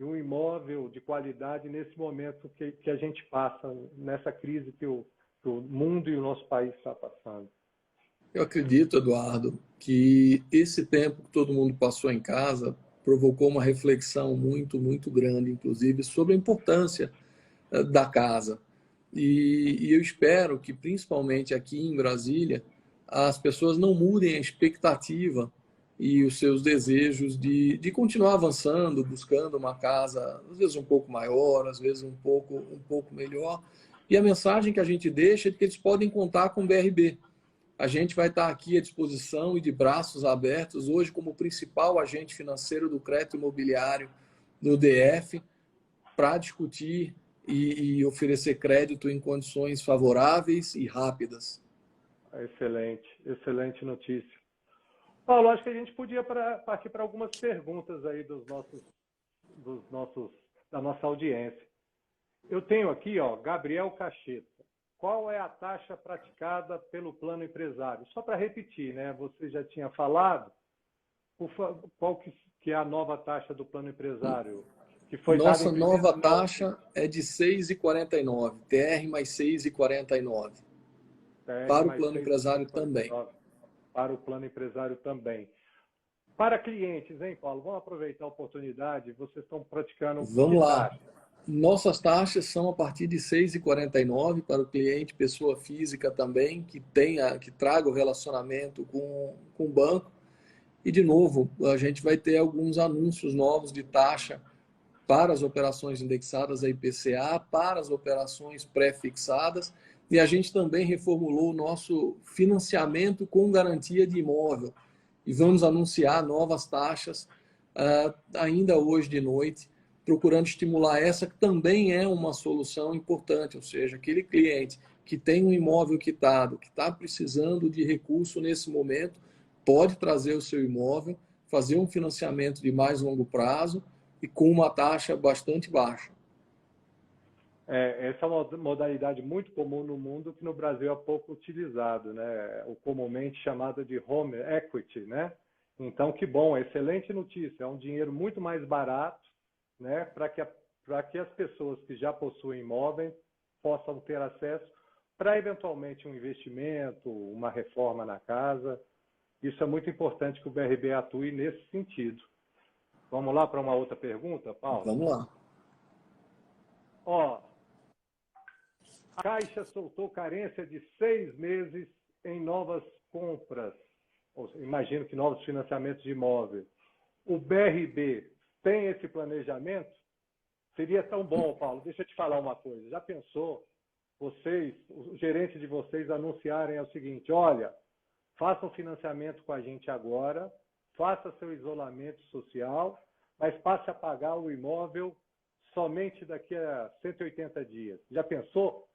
e um imóvel de qualidade nesse momento que a gente passa, nessa crise que o mundo e o nosso país está passando. Eu acredito, Eduardo, que esse tempo que todo mundo passou em casa provocou uma reflexão muito, muito grande, inclusive, sobre a importância da casa. E eu espero que, principalmente aqui em Brasília, as pessoas não mudem a expectativa e os seus desejos de continuar avançando, buscando uma casa, às vezes um pouco maior, às vezes um pouco melhor. E a mensagem que a gente deixa é que eles podem contar com o BRB. A gente vai estar aqui à disposição e de braços abertos, hoje como principal agente financeiro do crédito imobiliário do DF, para discutir e oferecer crédito em condições favoráveis e rápidas. Excelente, excelente notícia. Paulo, acho que a gente podia partir para algumas perguntas aí da nossa audiência. Eu tenho aqui, Gabriel Cacheta. Qual é a taxa praticada pelo plano empresário? Só para repetir, né? Você já tinha falado qual que que é a nova taxa do plano empresário? Que foi dada Nossa em primeira nova mão. taxa é de 6,49, TR mais 6,49. TR Para o mais plano empresário também. 6,49 para o plano empresário também. Para clientes, hein, Paulo? Vamos aproveitar a oportunidade. Vocês estão praticando que Vamos lá. taxa? Nossas taxas são a partir de 6,49 para o cliente, pessoa física também, que traga o relacionamento com o banco. E, de novo, a gente vai ter alguns anúncios novos de taxa para as operações indexadas a IPCA, para as operações pré-fixadas, e a gente também reformulou o nosso financiamento com garantia de imóvel. E vamos anunciar novas taxas ainda hoje de noite, procurando estimular essa, que também é uma solução importante, ou seja, aquele cliente que tem um imóvel quitado, que está precisando de recurso nesse momento, pode trazer o seu imóvel, fazer um financiamento de mais longo prazo e com uma taxa bastante baixa. Essa é uma modalidade muito comum no mundo, que no Brasil é pouco utilizado, né? O comumente chamado de home equity, né? Então, que bom, excelente notícia. É um dinheiro muito mais barato, né? Para que as pessoas que já possuem imóveis possam ter acesso para, eventualmente, um investimento, uma reforma na casa. Isso é muito importante que o BRB atue nesse sentido. Vamos lá para uma outra pergunta, Paulo? Vamos lá. Ó, a Caixa soltou carência de 6 meses em novas compras. Imagino que novos financiamentos de imóvel. O BRB tem esse planejamento? Seria tão bom, Paulo. Deixa eu te falar uma coisa. Já pensou vocês, os gerentes de vocês, anunciarem o seguinte: olha, faça um financiamento com a gente agora, faça seu isolamento social, mas passe a pagar o imóvel somente daqui a 180 dias. Já pensou?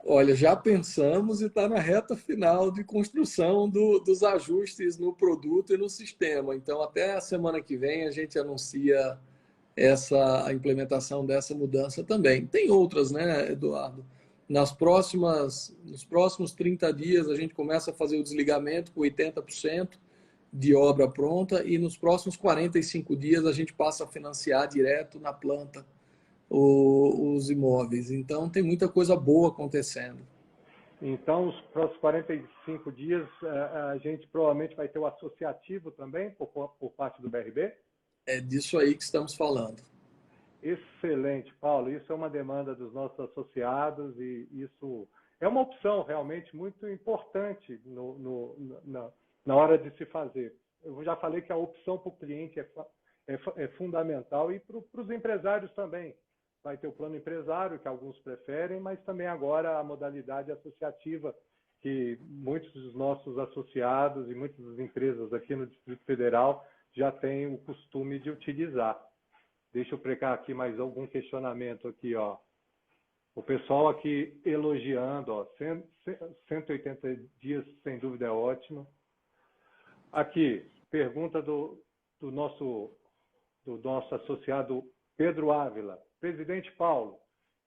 Olha, já pensamos e está na reta final de construção dos ajustes no produto e no sistema. Então, até a semana que vem, a gente anuncia a implementação dessa mudança também. Tem outras, né, Eduardo? Nos próximos 30 dias, a gente começa a fazer o desligamento com 80% de obra pronta e nos próximos 45 dias, a gente passa a financiar direto na planta os imóveis. Então, tem muita coisa boa acontecendo. Então, os próximos 45 dias, a gente provavelmente vai ter o associativo também, por parte do BRB? É disso aí que estamos falando. Excelente, Paulo. Isso é uma demanda dos nossos associados e isso é uma opção realmente muito importante na hora de se fazer. Eu já falei que a opção para o cliente é fundamental e para os empresários também. Vai ter o plano empresário, que alguns preferem, mas também agora a modalidade associativa, que muitos dos nossos associados e muitas das empresas aqui no Distrito Federal já têm o costume de utilizar. Deixa eu pegar aqui mais algum questionamento aqui, ó. O pessoal aqui elogiando, ó, 180 dias, sem dúvida, é ótimo. Aqui, pergunta do nosso associado Pedro Ávila. Presidente Paulo,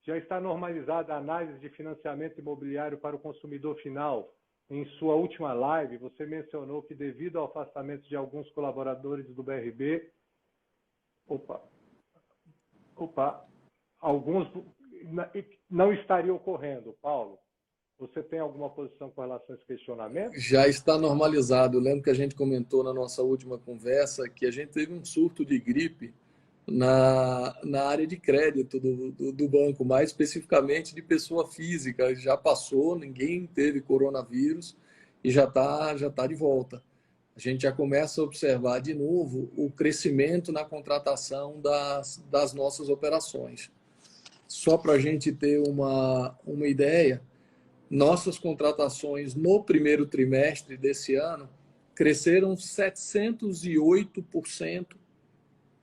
já está normalizada a análise de financiamento imobiliário para o consumidor final? Em sua última live, você mencionou que, devido ao afastamento de alguns colaboradores do BRB, alguns não estariam ocorrendo. Paulo, você tem alguma posição com relação a esse questionamento? Já está normalizado. Eu lembro que a gente comentou na nossa última conversa que a gente teve um surto de gripe na área de crédito do banco, mais especificamente de pessoa física. Já passou, ninguém teve coronavírus e já tá de volta. A gente já começa a observar de novo o crescimento na contratação das nossas operações. Só para a gente ter uma ideia, nossas contratações no primeiro trimestre desse ano cresceram 708%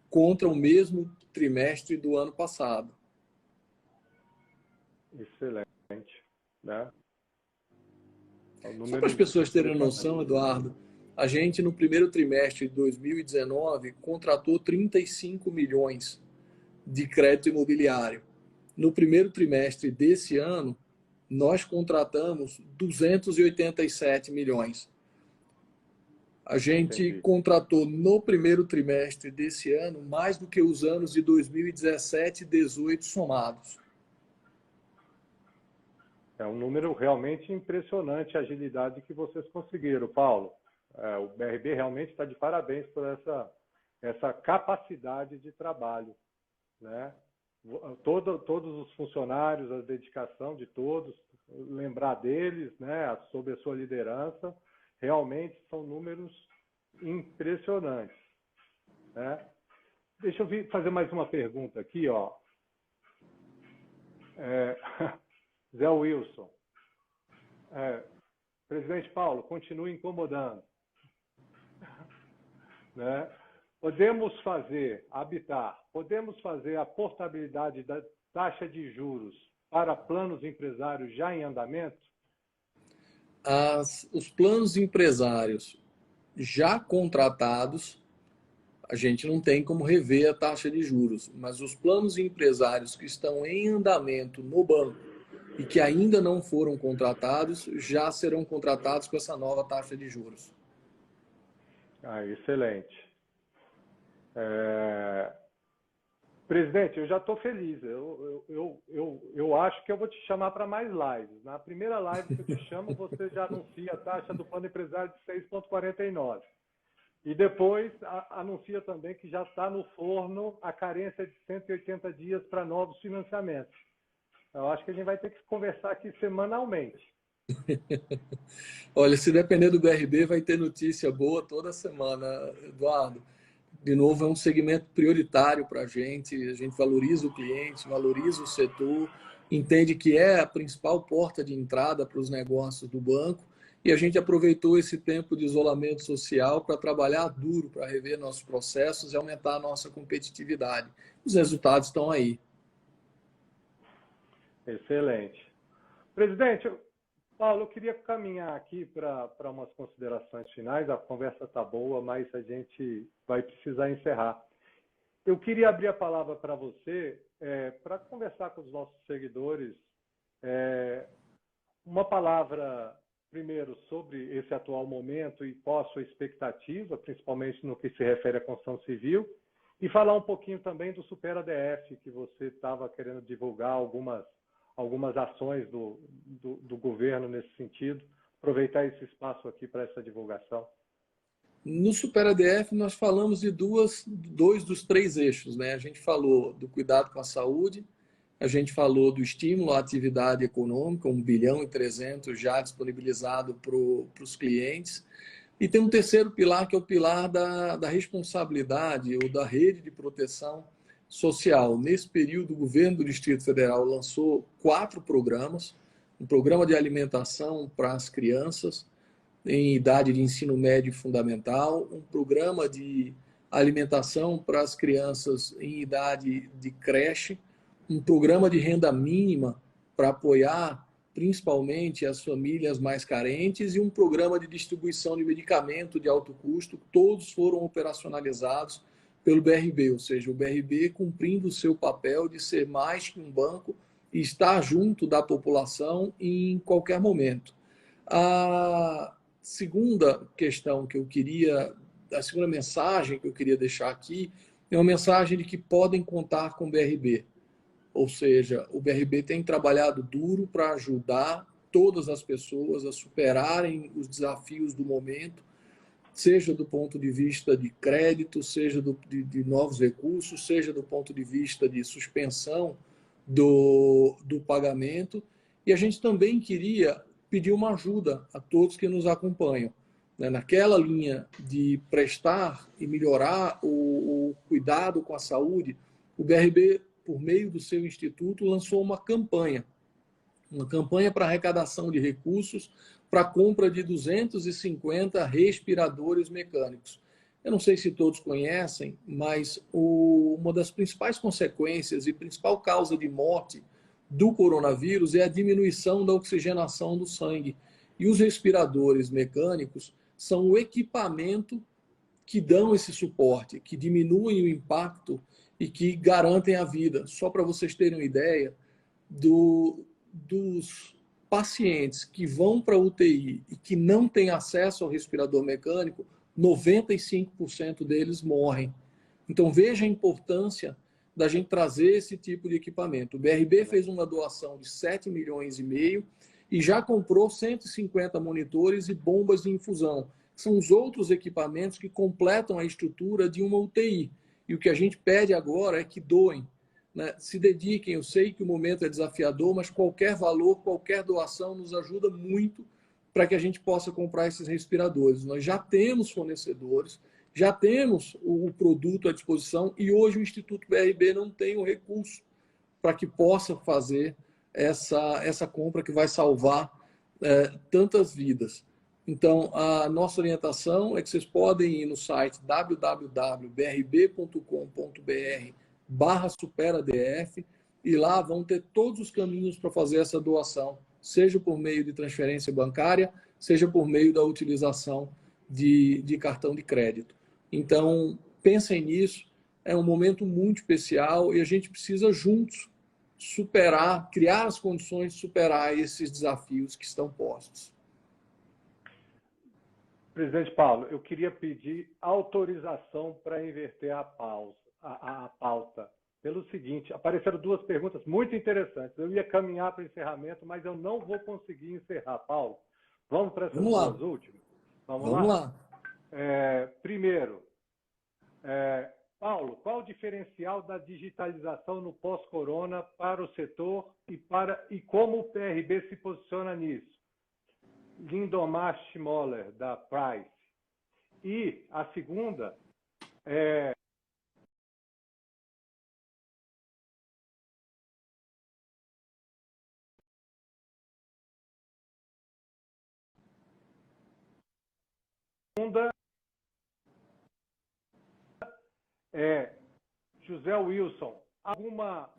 contra o mesmo trimestre do ano passado. Excelente, né? Só para as pessoas terem noção, Eduardo, a gente no primeiro trimestre de 2019 contratou 35 milhões de crédito imobiliário. No primeiro trimestre desse ano, nós contratamos 287 milhões. A gente Entendi. contratou no primeiro trimestre desse ano mais do que os anos de 2017 e 2018 somados. É um número realmente impressionante, a agilidade que vocês conseguiram, Paulo. O BRB realmente está de parabéns por essa capacidade de trabalho, né? Todos os funcionários, a dedicação de todos, lembrar deles, né, sob a sua liderança, realmente são números impressionantes, né? Deixa eu fazer mais uma pergunta aqui, ó. Zé Wilson, presidente Paulo, continue incomodando, né? Podemos fazer a portabilidade da taxa de juros para planos empresários já em andamento? Os planos empresários já contratados, a gente não tem como rever a taxa de juros, mas os planos empresários que estão em andamento no banco e que ainda não foram contratados, já serão contratados com essa nova taxa de juros. Excelente. Presidente, eu já estou feliz. Eu acho que eu vou te chamar para mais lives. Na primeira live que eu te chamo, você já anuncia a taxa do plano empresário de 6,49. E depois anuncia também que já está no forno a carência de 180 dias para novos financiamentos. Eu acho que a gente vai ter que conversar aqui semanalmente. Olha, se depender do BRB, vai ter notícia boa toda semana, Eduardo. De novo, é um segmento prioritário para a gente valoriza o cliente, valoriza o setor, entende que é a principal porta de entrada para os negócios do banco e a gente aproveitou esse tempo de isolamento social para trabalhar duro, para rever nossos processos e aumentar a nossa competitividade. Os resultados estão aí. Excelente. Presidente, Paulo, eu queria caminhar aqui para umas considerações finais. A conversa está boa, mas a gente vai precisar encerrar. Eu queria abrir a palavra para você, para conversar com os nossos seguidores. Uma palavra, primeiro, sobre esse atual momento e qual a sua expectativa, principalmente no que se refere à construção civil, e falar um pouquinho também do Super ADF, que você estava querendo divulgar algumas ações do governo nesse sentido. Aproveitar esse espaço aqui para essa divulgação. No Super ADF, nós falamos de dois dos três eixos, né? A gente falou do cuidado com a saúde, a gente falou do estímulo à atividade econômica, 1 bilhão e 300 já disponibilizado para os clientes. E tem um terceiro pilar, que é o pilar da responsabilidade ou da rede de proteção social. Nesse período, o governo do Distrito Federal lançou 4 programas, um programa de alimentação para as crianças em idade de ensino médio fundamental, um programa de alimentação para as crianças em idade de creche, um programa de renda mínima para apoiar principalmente as famílias mais carentes e um programa de distribuição de medicamento de alto custo. Todos foram operacionalizados pelo BRB, ou seja, o BRB cumprindo o seu papel de ser mais que um banco e estar junto da população em qualquer momento. A segunda questão que eu queria, a segunda mensagem que eu queria deixar aqui é uma mensagem de que podem contar com o BRB. Ou seja, o BRB tem trabalhado duro para ajudar todas as pessoas a superarem os desafios do momento, seja do ponto de vista de crédito, seja de novos recursos, seja do ponto de vista de suspensão do pagamento. E a gente também queria pedir uma ajuda a todos que nos acompanham, né? Naquela linha de prestar e melhorar o cuidado com a saúde, o BRB, por meio do seu instituto, lançou uma campanha para arrecadação de recursos para a compra de 250 respiradores mecânicos. Eu não sei se todos conhecem, mas uma das principais consequências e principal causa de morte do coronavírus é a diminuição da oxigenação do sangue. E os respiradores mecânicos são o equipamento que dão esse suporte, que diminuem o impacto e que garantem a vida. Só para vocês terem uma ideia, dos pacientes que vão para a UTI e que não têm acesso ao respirador mecânico, 95% deles morrem. Então, veja a importância da gente trazer esse tipo de equipamento. O BRB fez uma doação de 7,5 milhões e já comprou 150 monitores e bombas de infusão. São os outros equipamentos que completam a estrutura de uma UTI. E o que a gente pede agora é que doem, né? Se dediquem. Eu sei que o momento é desafiador, mas qualquer valor, qualquer doação nos ajuda muito para que a gente possa comprar esses respiradores. Nós já temos fornecedores, já temos o produto à disposição e hoje o Instituto BRB não tem o recurso para que possa fazer essa compra que vai salvar tantas vidas. Então, a nossa orientação é que vocês podem ir no site www.brb.com.br/superadf e lá vão ter todos os caminhos para fazer essa doação, seja por meio de transferência bancária, seja por meio da utilização de cartão de crédito. Então, pensem nisso, é um momento muito especial e a gente precisa juntos superar, criar as condições de superar esses desafios que estão postos. Presidente Paulo, eu queria pedir autorização para inverter a pauta. Pelo seguinte, apareceram duas perguntas muito interessantes. Eu ia caminhar para o encerramento, mas eu não vou conseguir encerrar, Paulo. Vamos para essas duas últimas? Vamos lá. Primeiro, Paulo, qual o diferencial da digitalização no pós-corona para o setor e como o PRB se posiciona nisso? Lindomar Schmoller, da Price. E a segunda é José Wilson. Alguma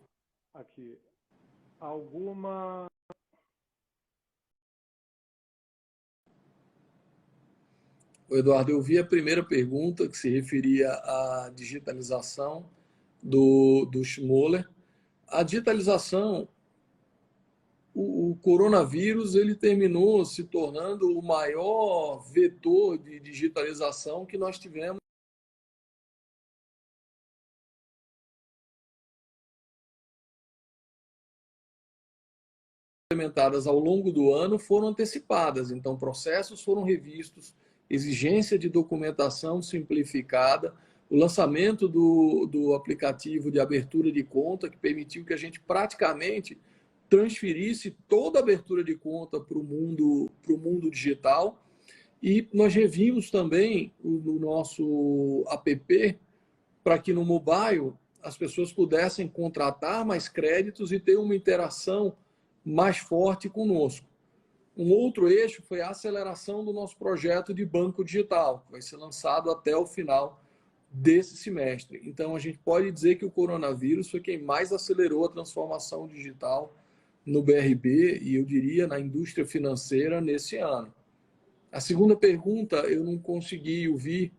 Eduardo, eu vi a primeira pergunta que se referia à digitalização do Schmoller. A digitalização, o coronavírus, ele terminou se tornando o maior vetor de digitalização que nós tivemos implementadas ao longo do ano foram antecipadas, então processos foram revistos, exigência de documentação simplificada, o lançamento do aplicativo de abertura de conta, que permitiu que a gente praticamente transferisse toda a abertura de conta para o mundo digital. E nós revimos também o nosso app para que no mobile as pessoas pudessem contratar mais créditos e ter uma interação mais forte conosco. Um outro eixo foi a aceleração do nosso projeto de banco digital, que vai ser lançado até o final desse semestre. Então, a gente pode dizer que o coronavírus foi quem mais acelerou a transformação digital no BRB e, eu diria, na indústria financeira nesse ano. A segunda pergunta, eu não consegui ouvir,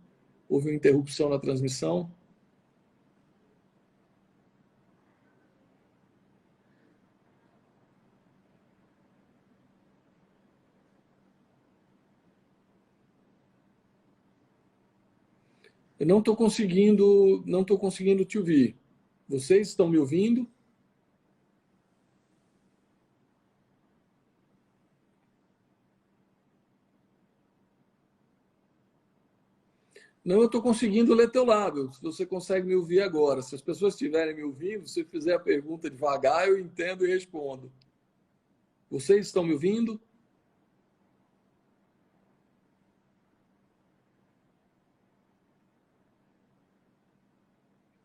houve uma interrupção na transmissão. Eu não estou conseguindo te ouvir. Vocês estão me ouvindo? Não, eu estou conseguindo ler teu lábio. Se você consegue me ouvir agora. Se as pessoas estiverem me ouvindo, se fizer a pergunta devagar, eu entendo e respondo. Vocês estão me ouvindo?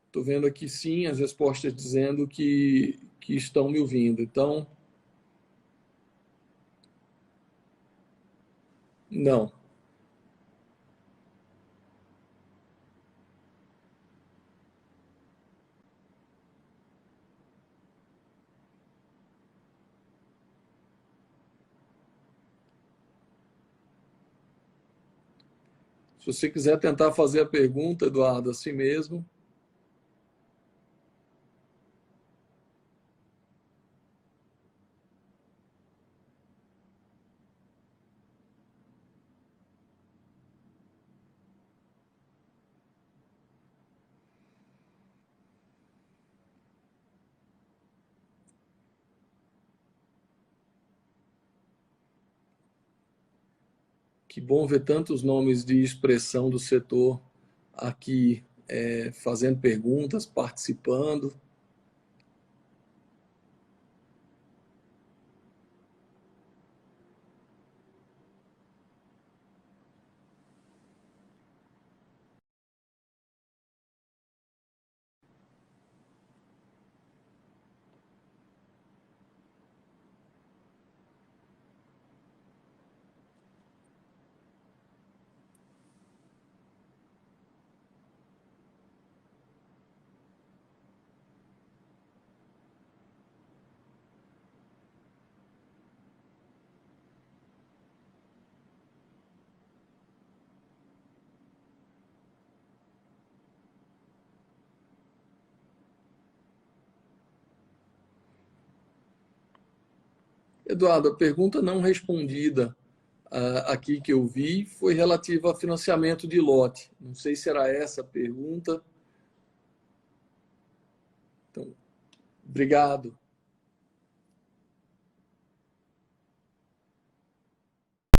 Estou vendo aqui sim as respostas dizendo que estão me ouvindo. Então, não. Se você quiser tentar fazer a pergunta, Eduardo, assim mesmo. Que bom ver tantos nomes de expressão do setor aqui fazendo perguntas, participando. Eduardo, a pergunta não respondida aqui que eu vi foi relativa a financiamento de lote. Não sei se era essa a pergunta. Então, obrigado.